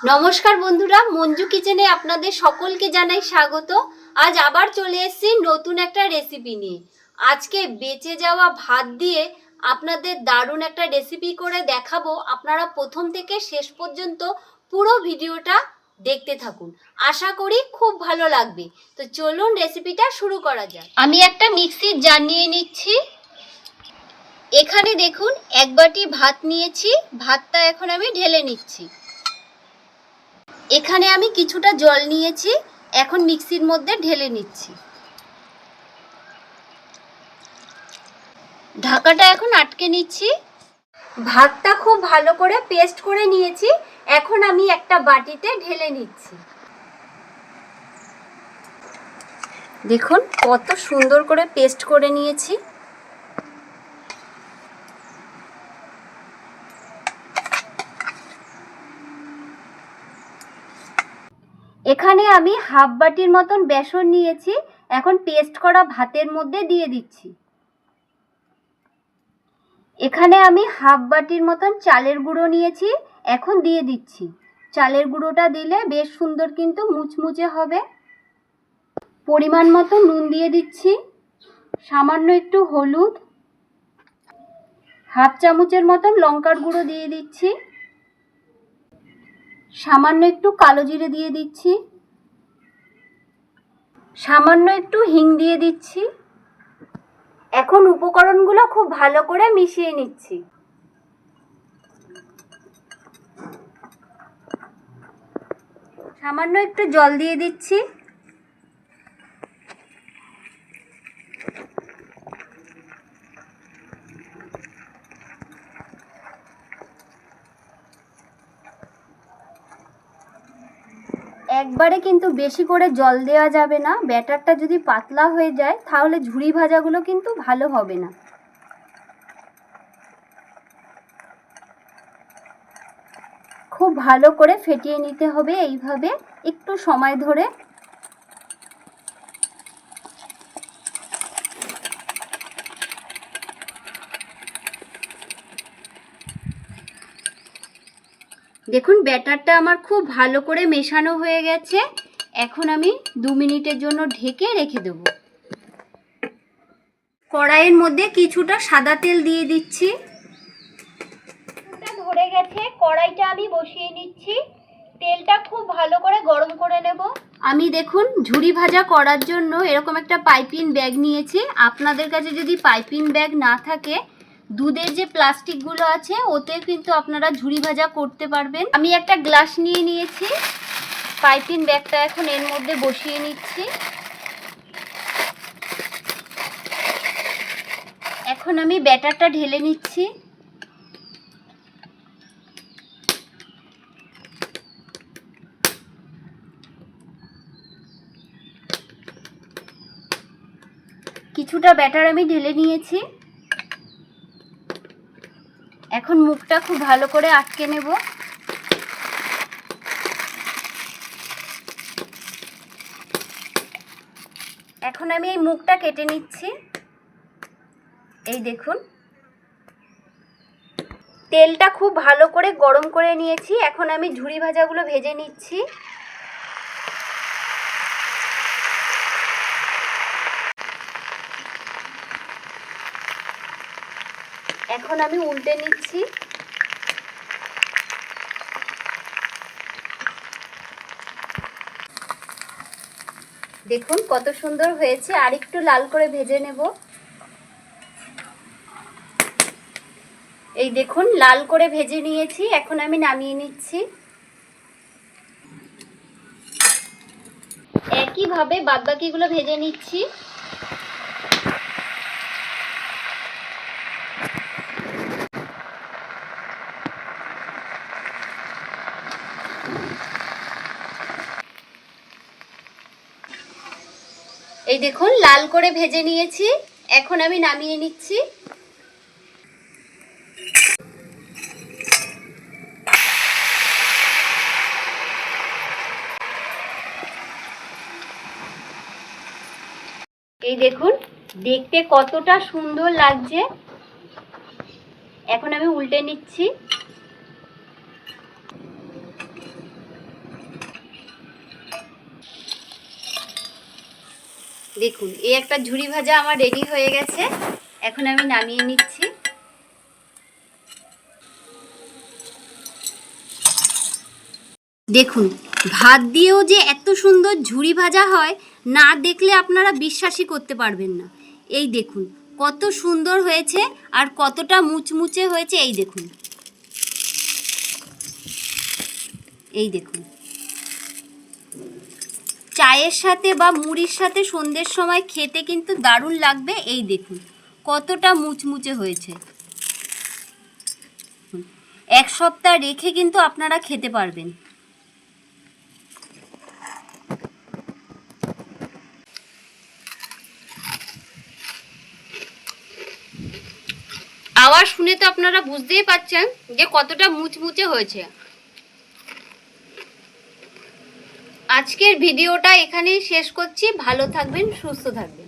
নমস্কার বন্ধুরা, মঞ্জু কিচেনে আপনাদের সকলকে জানাই স্বাগত। আজ আবার চলে এসেছি নতুন একটা রেসিপি নিয়ে। আজকে বেঁচে যাওয়া ভাত দিয়ে আপনাদের দারুণ একটা রেসিপি করে দেখাবো। আপনারা প্রথম থেকে শেষ পর্যন্ত পুরো ভিডিওটা দেখতে থাকুন, আশা করি খুব ভালো লাগবে। তো চলুন রেসিপিটা শুরু করা যাক। আমি একটা মিক্সির জার নিয়ে নিচ্ছি। এখানে দেখুন এক বাটি ভাত নিয়েছি, ভাতটা এখন আমি ঢেলে নিচ্ছি। এখানে আমি কিছুটা জল নিয়েছি, এখন মিক্সির মধ্যে ঢেলে নিচ্ছি। ঢাকাটা এখন আটকে নিচ্ছি। ভাতটা খুব ভালো করে পেস্ট করে নিয়েছি, এখন আমি একটা বাটিতে ঢেলে নিচ্ছি। দেখুন কত সুন্দর করে পেস্ট করে নিয়েছি। এখানে আমি হাফ বাটির মতন বেসন নিয়েছি, এখন পেস্ট করা ভাতের মধ্যে দিয়ে দিচ্ছি। এখানে আমি হাফ বাটির মতন চালের গুঁড়ো নিয়েছি, এখন দিয়ে দিচ্ছি। চালের গুঁড়োটা দিলে বেশ সুন্দর কিন্তু মুচমুচে হবে। পরিমাণ মতো নুন দিয়ে দিচ্ছি, সামান্য একটু হলুদ, হাফ চামচের মতন লঙ্কার গুঁড়ো দিয়ে দিচ্ছি, সামান্য একটু কালো জিরে দিয়ে দিচ্ছি, সামান্য একটু হিং দিয়ে দিচ্ছি। এখন উপকরণগুলো খুব ভালো করে মিশিয়ে নিচ্ছি। সামান্য একটু জল দিয়ে দিচ্ছি। একবারে কিন্তু বেশি করে জল দেওয়া যাবে না, ব্যাটারটা যদি পাতলা হয়ে যায় তাহলে ঝুরি ভাজাগুলো কিন্তু ভালো হবে না। খুব ভালো করে ফেটিয়ে নিতে হবে এইভাবে একটু সময় ধরে। দেখুন ব্যাটারটা আমার খুব ভালো করে মেশানো হয়ে গেছে। এখন আমি 2 মিনিটের জন্য ঢেকে রেখে দেব। কড়াইয়ের মধ্যে কিছুটা সাদা তেল দিয়ে দিচ্ছি। ধরে গেছে, কড়াইটা আমি বসিয়ে নিচ্ছি। তেলটা খুব ভালো করে গরম করে নেব। আমি দেখুন ঝুরি ভাজা করার জন্য এরকম একটা পাইপিং ব্যাগ নিয়েছি। আপনাদের কাছে যদি পাইপিং ব্যাগ না থাকে, দুধের যে প্লাস্টিকগুলো আছে ওতে কিন্তু আপনারা ঝুরি ভাজা করতে পারবেন। আমি একটা গ্লাস নিয়ে নিয়েছি, পাইপিং ব্যাগটা এখন এর মধ্যে বসিয়ে নিচ্ছি। এখন আমি ব্যাটারটা ঢেলে নিচ্ছি। কিছুটা ব্যাটার আমি ঢেলে নিয়েছি। এখন মুখটা খুব ভালো করে আটকে নেব। এখন আমি এই মুখটা কেটে নিচ্ছি। এই দেখুন তেলটা খুব ভালো করে গরম করে নিয়েছি। এখন আমি ঝুরি ভাজাগুলো ভেজে নিচ্ছি। এখন আমি উল্টে নিচ্ছি। দেখুন কত সুন্দর হয়েছে, আর একটু লাল করে ভেজে নেব। এই দেখুন লাল করে ভেজে নিয়েছি, এখন আমি নামিয়ে নিচ্ছি। একইভাবে বাদবাকিগুলো ভেজে নিচ্ছি। এই দেখুন লাল করে ভেজে নিয়েছি, এখন আমি নামিয়ে নিচ্ছি। এই দেখুন দেখতে কতটা সুন্দর লাগছে। এখন আমি উল্টে নিচ্ছি। দেখুন এই একটা ঝুরি ভাজা আমার রেডি হয়ে গেছে, এখন আমি নামিয়ে নিচ্ছি। দেখুন ভাত দিয়েও যে এত সুন্দর ঝুরি ভাজা হয় না দেখলে আপনারা বিশ্বাসই করতে পারবেন না। এই দেখুন কত সুন্দর হয়েছে আর কতটা মুচমুচে হয়েছে। এই দেখুন, এই দেখুন চায়ের সাথে বা মুড়ির সাথে সন্ধ্যের সময় খেতে কিন্তু দারুণ লাগবে। এই দেখুন কতটা মুচমুচে হয়েছে। এক সপ্তাহ রেখে কিন্তু আপনারা খেতে পারবেন। আওয়াজ শুনে তো আপনারা বুঝতেই পারছেন যে কতটা মুচমুচে হয়েছে। আজকের ভিডিওটা এখানেই শেষ করছি। ভালো থাকবেন, সুস্থ থাকবেন।